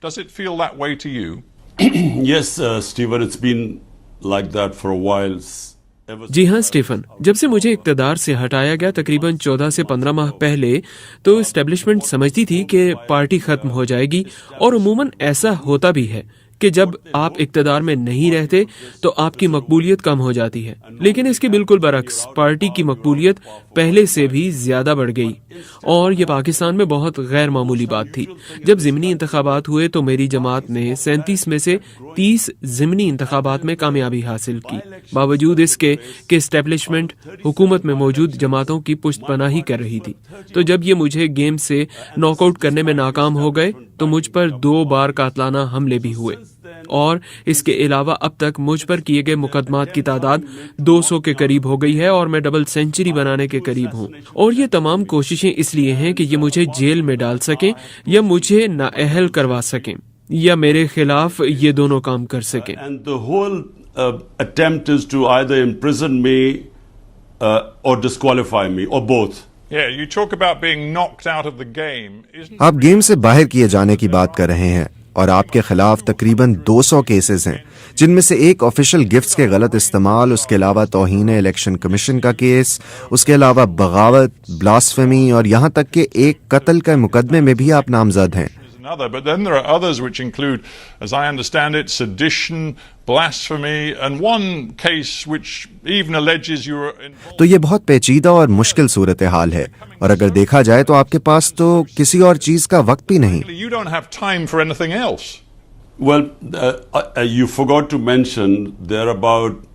Does it feel that way to you? Yes, Stephen, it's been like that for a while. جی ہاں Stephen, جب سے مجھے اقتدار سے ہٹایا گیا تقریباً 14 سے 15 ماہ پہلے تو اسٹیبلشمنٹ سمجھتی تھی کہ پارٹی ختم ہو جائے گی، اور عموماً ایسا ہوتا بھی ہے کہ جب آپ اقتدار میں نہیں رہتے تو آپ کی مقبولیت کم ہو جاتی ہے، لیکن اس کے بالکل برعکس پارٹی کی مقبولیت پہلے سے بھی زیادہ بڑھ گئی، اور یہ پاکستان میں بہت غیر معمولی بات تھی۔ جب ضمنی انتخابات ہوئے تو میری جماعت نے 37 میں سے 30 ضمنی انتخابات میں کامیابی حاصل کی، باوجود اس کے کہ اسٹیبلشمنٹ حکومت میں موجود جماعتوں کی پشت پناہی کر رہی تھی۔ تو جب یہ مجھے گیم سے ناک آؤٹ کرنے میں ناکام ہو گئے تو مجھ پر 2 بار قاتلانہ حملے بھی ہوئے، اور اس کے علاوہ اب تک مجھ پر کیے گئے مقدمات کی تعداد 200 کے قریب ہو گئی ہے، اور میں ڈبل سینچری بنانے کے قریب ہوں، اور یہ تمام کوششیں اس لیے ہیں کہ یہ مجھے جیل میں ڈال سکیں یا مجھے نااہل کروا سکیں یا میرے خلاف یہ دونوں کام کر سکیں۔ And the whole attempt is to either imprison me or disqualify me or both. Yeah, you talk about being knocked out of the game. آپ گیم سے باہر کیے جانے کی بات کر رہے ہیں، اور آپ کے خلاف تقریباً 200 کیسز ہیں، جن میں سے ایک آفیشل گفٹس کے غلط استعمال، اس کے علاوہ توہین الیکشن کمیشن کا کیس، اس کے علاوہ بغاوت، بلاسفیمی، اور یہاں تک کہ ایک قتل کے مقدمے میں بھی آپ نامزد ہیں۔ But then there are others which include, as I understand it, sedition, blasphemy, and one case which even alleges you were involved. تو یہ بہت پیچیدہ اور مشکل صورتحال ہے، اور اگر دیکھا جائے تو آپ کے پاس تو کسی اور چیز کا وقت بھی نہیں۔ You don't have time for anything else. Well, you forgot to mention there are about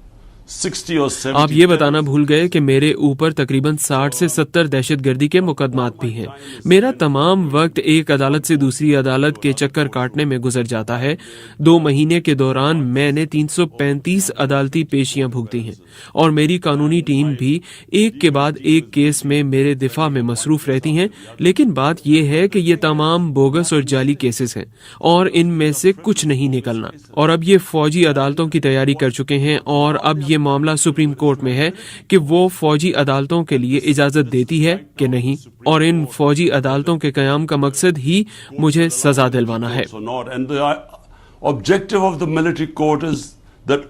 60 or 70. آپ یہ بتانا بھول گئے کہ میرے اوپر تقریباً 60 سے 70 دہشت گردی کے مقدمات بھی ہیں۔ میرا تمام وقت ایک عدالت سے دوسری عدالت کے چکر کاٹنے میں گزر جاتا ہے۔ 2 مہینے کے دوران میں نے 335 عدالتی پیشیاں بھگتی ہیں، اور میری قانونی ٹیم بھی ایک کے بعد ایک کیس میں میرے دفاع میں مصروف رہتی ہیں، لیکن بات یہ ہے کہ یہ تمام بوگس اور جعلی کیسز ہیں، اور ان میں سے کچھ نہیں نکلنا، اور اب یہ فوجی عدالتوں کی تیاری کر چکے ہیں، اور اب یہ معاملہ سپریم کورٹ میں ہے کہ وہ فوجی عدالتوں کے لیے اجازت دیتی ہے کہ نہیں، اور ان فوجی عدالتوں کے قیام کا مقصد ہی مجھے سزا دلوانا ہے۔ And the objective of the military court is that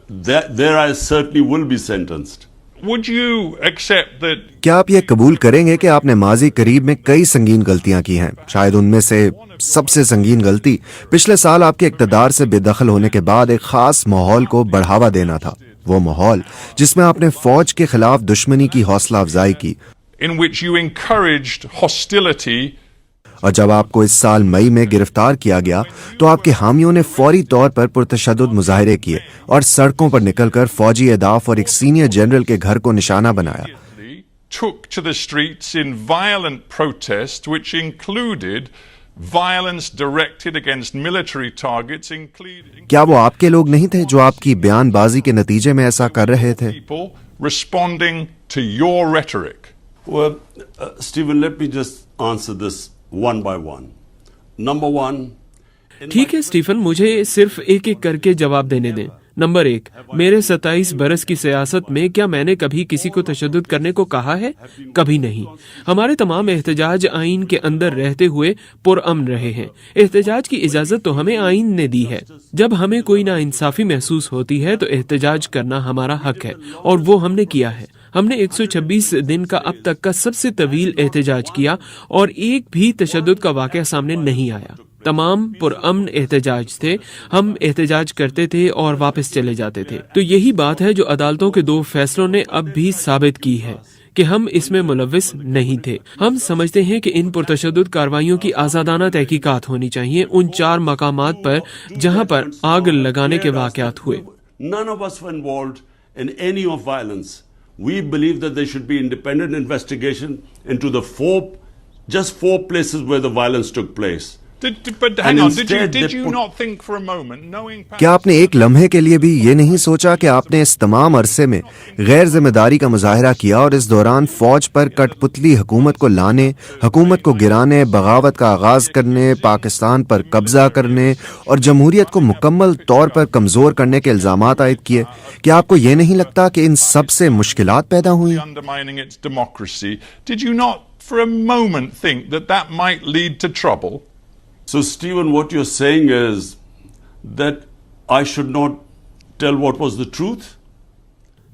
there I certainly will be sentenced. Would you accept that? کیا آپ یہ قبول کریں گے کہ آپ نے ماضی قریب میں کئی سنگین غلطیاں کی ہیں؟ شاید ان میں سے سب سے سنگین غلطی پچھلے سال آپ کے اقتدار سے بے دخل ہونے کے بعد ایک خاص ماحول کو بڑھاوا دینا تھا، وہ ماحول جس میں آپ نے فوج کے خلاف دشمنی کی حوصلہ افزائی کی، In which you encouraged hostility. اور جب آپ کو اس سال مئی میں گرفتار کیا گیا تو آپ کے حامیوں نے فوری طور پر پرتشدد مظاہرے کیے اور سڑکوں پر نکل کر فوجی اہداف اور ایک سینئر جنرل کے گھر کو نشانہ بنایا۔ Took to the streets in violent protest, which included violence directed against military targets, including کیا وہ آپ کے لوگ نہیں تھے جو آپ کی بیان بازی کے نتیجے میں ایسا کر رہے تھے؟ people responding to your rhetoric. Well, Stephen, let me just answer this one by one. Number one. ٹھیک ہے اسٹیفن، مجھے صرف ایک ایک کر کے جواب دینے دیں۔ نمبر 1، میرے 27 برس کی سیاست میں کیا میں نے کبھی کسی کو تشدد کرنے کو کہا ہے؟ کبھی نہیں۔ ہمارے تمام احتجاج آئین کے اندر رہتے ہوئے پرامن رہے ہیں۔ احتجاج کی اجازت تو ہمیں آئین نے دی ہے۔ جب ہمیں کوئی ناانصافی محسوس ہوتی ہے تو احتجاج کرنا ہمارا حق ہے، اور وہ ہم نے کیا ہے۔ ہم نے 126 دن کا اب تک کا سب سے طویل احتجاج کیا، اور ایک بھی تشدد کا واقعہ سامنے نہیں آیا۔ تمام پرامن احتجاج تھے، ہم احتجاج کرتے تھے اور واپس چلے جاتے تھے۔ تو یہی بات ہے جو عدالتوں کے 2 فیصلوں نے اب بھی ثابت کی ہے کہ ہم اس میں ملوث نہیں تھے۔ ہم سمجھتے ہیں کہ ان پرتشدد کارروائیوں کی آزادانہ تحقیقات ہونی چاہیے ان 4 مقامات پر جہاں پر آگ لگانے کے واقعات ہوئے۔ None of us were involved in any of violence. We believe that there should be independent investigation into the 4 places where the violence took place. But hang on, did you not think for a moment, knowing کیا آپ نے ایک لمحے کے لیے بھی یہ نہیں سوچا کہ آپ نے اس تمام عرصے میں غیر ذمہ داری کا مظاہرہ کیا اور اس دوران فوج پر کٹ پتلی حکومت کو لانے، حکومت کو گرانے، بغاوت کا آغاز کرنے، پاکستان پر قبضہ کرنے اور جمہوریت کو مکمل طور پر کمزور کرنے کے الزامات عائد کیے؟ کیا آپ کو یہ نہیں لگتا کہ ان سب سے مشکلات پیدا ہوئی؟ undermining its democracy, did you not for a moment think that might lead to trouble? So, Stephen, what you're saying is that I should not tell what was the truth?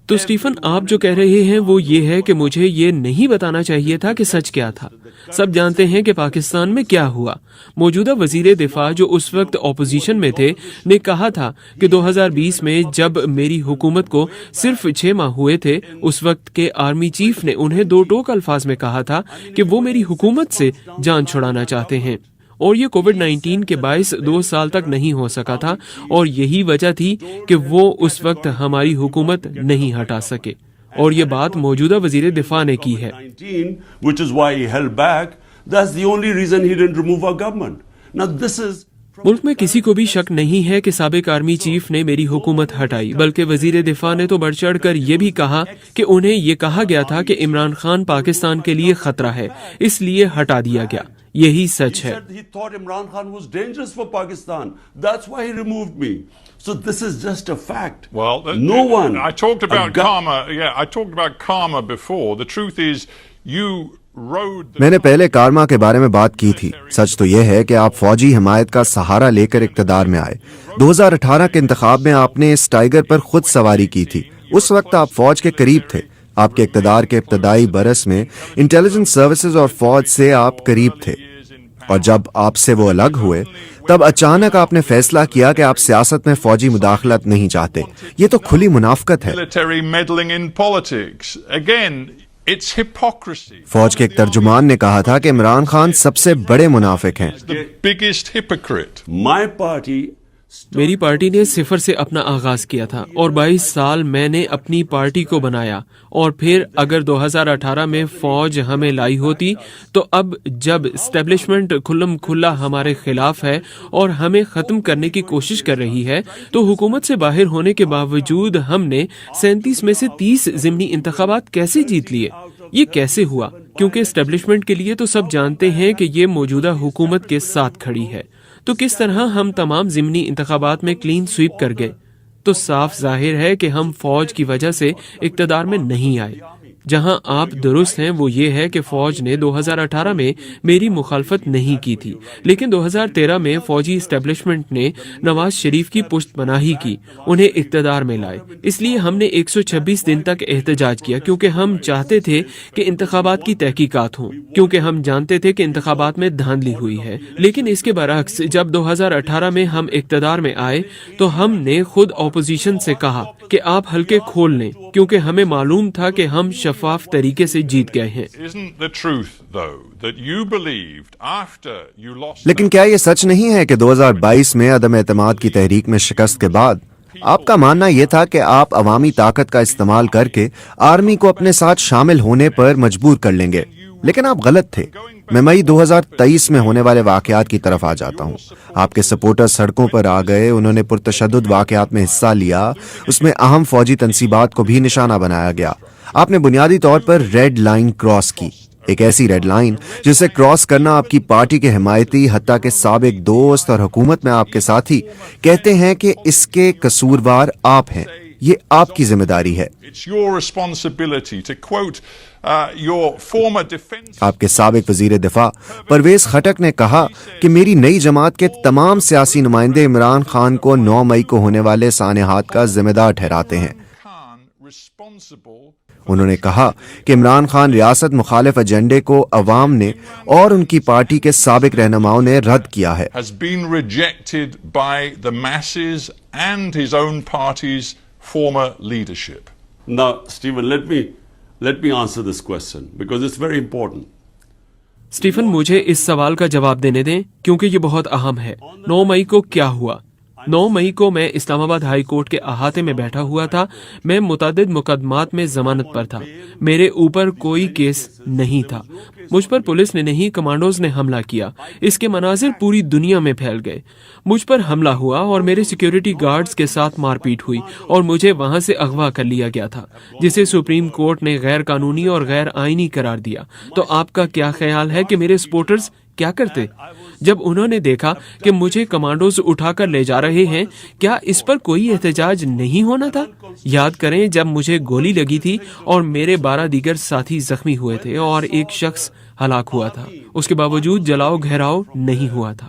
تو اسٹیفن آپ جو کہہ رہے ہیں وہ یہ ہے کہ مجھے یہ نہیں بتانا چاہیے تھا کہ سچ کیا تھا. سب جانتے ہیں کہ پاکستان میں کیا ہوا. موجودہ وزیر دفاع جو اس وقت اپوزیشن میں تھے نے کہا تھا کہ 2020 میں جب میری حکومت کو صرف 6 ماہ ہوئے تھے اس وقت کے آرمی چیف نے انہیں 2 ٹوک الفاظ میں کہا تھا کہ وہ میری حکومت سے جان چھڑانا چاہتے ہیں. اور یہ کووڈ-19 کے باعث 2 سال تک نہیں ہو سکا تھا اور یہی وجہ تھی کہ وہ اس وقت ہماری حکومت نہیں ہٹا سکے. اور یہ بات موجودہ وزیر دفاع نے کی ہے. Which is why he held back. That's the only reason he didn't remove our government. Now this is ملک میں کسی کو بھی شک نہیں ہے کہ سابق آرمی چیف نے میری حکومت ہٹائی، بلکہ وزیر دفاع نے تو بڑھ چڑھ کر یہ بھی کہا کہ انہیں یہ کہا گیا تھا کہ عمران خان پاکستان کے لیے خطرہ ہے اس لیے ہٹا دیا گیا. یہی سچ ہے. he thought Imran Khan was dangerous for Pakistan. That's why he removed me. So this is just a fact. Well, no one. I talked about karma. Yeah, I talked about karma before. The truth is, you rode. میں نے پہلے کارما کے بارے میں بات کی تھی. سچ تو یہ ہے کہ آپ فوجی حمایت کا سہارا لے کر اقتدار میں آئے. 2018 کے انتخاب میں آپ نے اس ٹائیگر پر خود سواری کی تھی. اس وقت آپ فوج کے قریب تھے. آپ کے اقتدار کے ابتدائی برس میں انٹیلیجنس سروسز اور فوج سے آپ قریب تھے، اور جب آپ سے وہ الگ ہوئے تب اچانک آپ نے فیصلہ کیا کہ آپ سیاست میں فوجی مداخلت نہیں چاہتے. یہ تو کھلی منافقت ہے. Military meddling in politics. Again, it's hypocrisy. فوج کے ایک ترجمان نے کہا تھا کہ عمران خان سب سے بڑے منافق ہیں. The biggest hypocrite. My party. میری پارٹی نے 0 سے اپنا آغاز کیا تھا اور 22 سال میں نے اپنی پارٹی کو بنایا. اور پھر اگر 2018 میں فوج ہمیں لائی ہوتی تو اب جب اسٹیبلشمنٹ کھلم کھلا ہمارے خلاف ہے اور ہمیں ختم کرنے کی کوشش کر رہی ہے تو حکومت سے باہر ہونے کے باوجود ہم نے 37 میں سے 30 ضمنی انتخابات کیسے جیت لیے؟ یہ کیسے ہوا؟ کیونکہ اسٹیبلشمنٹ کے لیے تو سب جانتے ہیں کہ یہ موجودہ حکومت کے ساتھ کھڑی ہے. تو کس طرح ہم تمام ضمنی انتخابات میں کلین سویپ کر گئے؟ تو صاف ظاہر ہے کہ ہم فوج کی وجہ سے اقتدار میں نہیں آئے. جہاں آپ درست ہیں وہ یہ ہے کہ فوج نے 2018 میں میری مخالفت نہیں کی تھی، لیکن 2013 میں فوجی اسٹیبلشمنٹ نے نواز شریف کی پشت پناہی کی، انہیں اقتدار میں لائے. اس لیے ہم نے 126 دن تک احتجاج کیا کیونکہ ہم چاہتے تھے کہ انتخابات کی تحقیقات ہوں، کیونکہ ہم جانتے تھے کہ انتخابات میں دھاندلی ہوئی ہے. لیکن اس کے برعکس جب 2018 میں ہم اقتدار میں آئے تو ہم نے خود اپوزیشن سے کہا کہ آپ حلقے کھول لیں، کیونکہ ہمیں معلوم تھا کہ ہم شفاف طریقے سے جیت گئے ہیں. لیکن کیا یہ سچ نہیں ہے کہ 2022 میں عدم اعتماد کی تحریک میں شکست کے بعد آپ کا ماننا یہ تھا کہ آپ عوامی طاقت کا استعمال کر کے آرمی کو اپنے ساتھ شامل ہونے پر مجبور کر لیں گے؟ لیکن آپ غلط تھے. میں مئی 2023 میں ہونے والے واقعات کی طرف آ جاتا ہوں. آپ کے سپورٹر سڑکوں پر آ گئے، انہوں نے پرتشدد واقعات میں حصہ لیا، اس میں اہم فوجی تنصیبات کو بھی نشانہ بنایا گیا. آپ نے بنیادی طور پر ریڈ لائن کراس کی، ایک ایسی ریڈ لائن جسے کراس کرنا آپ کی پارٹی کے حمایتی حتیٰ کہ سابق دوست اور حکومت میں آپ کے ساتھی کہتے ہیں کہ اس کے قصوروار آپ ہیں. یہ آپ کی ذمہ داری ہے. آپ کے سابق وزیر دفاع پرویز خٹک نے کہا کہ میری نئی جماعت کے تمام سیاسی نمائندے عمران خان کو 9 مئی کو ہونے والے سانحات کا ذمہ دار ٹھہراتے ہیں. انہوں نے کہا کہ عمران خان ریاست مخالف ایجنڈے کو عوام نے اور ان کی پارٹی کے سابق رہنماؤں نے رد کیا ہے. Now, Stephen, let me answer this question because it's very important. Stephen مجھے اس سوال کا جواب دینے دیں کیونکہ یہ بہت اہم ہے. 9 مئی کو کیا ہوا؟ 9 مئی کو میں اسلام آباد ہائی کورٹ کے احاطے میں بیٹھا ہوا تھا. میں متعدد مقدمات میں ضمانت پر تھا. میرے اوپر کوئی کیس نہیں تھا. مجھ پر پولیس نے نہیں، کمانڈوز نے حملہ کیا. اس کے مناظر پوری دنیا میں پھیل گئے. مجھ پر حملہ ہوا اور میرے سیکیورٹی گارڈز کے ساتھ مار پیٹ ہوئی اور مجھے وہاں سے اغوا کر لیا گیا تھا، جسے سپریم کورٹ نے غیر قانونی اور غیر آئینی قرار دیا. تو آپ کا کیا خیال ہے کہ میرے سپورٹرز کیا کرتے؟ جب انہوں نے دیکھا کہ مجھے کمانڈوز اٹھا کر لے جا رہے ہیں، کیا اس پر کوئی احتجاج نہیں ہونا تھا؟ یاد کریں جب مجھے گولی لگی تھی اور میرے 12 دیگر ساتھی زخمی ہوئے تھے اور ایک شخص ہلاک ہوا تھا، اس کے باوجود جلاؤ گھیراؤ نہیں ہوا تھا.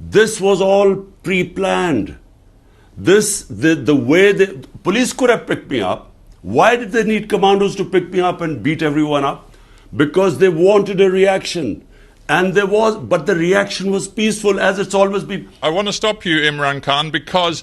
This was all pre-planned. The way the police could have picked me up. Why did they need commandos to pick me up and beat everyone up? Because they wanted a reaction. And but the reaction was peaceful, as it's always been. I want to stop you, Imran Khan, because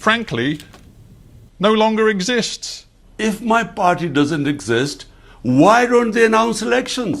frankly, no longer exists. If my party doesn't exist, why don't they announce elections?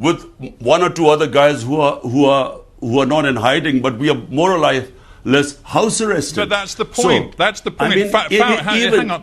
With 1 or 2 other guys who are not in hiding, but we are more or less house arrested. But that's the point. So, that's the point. I mean, hang on.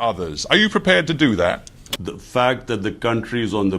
Are you prepared to do that? The fact that the country is on the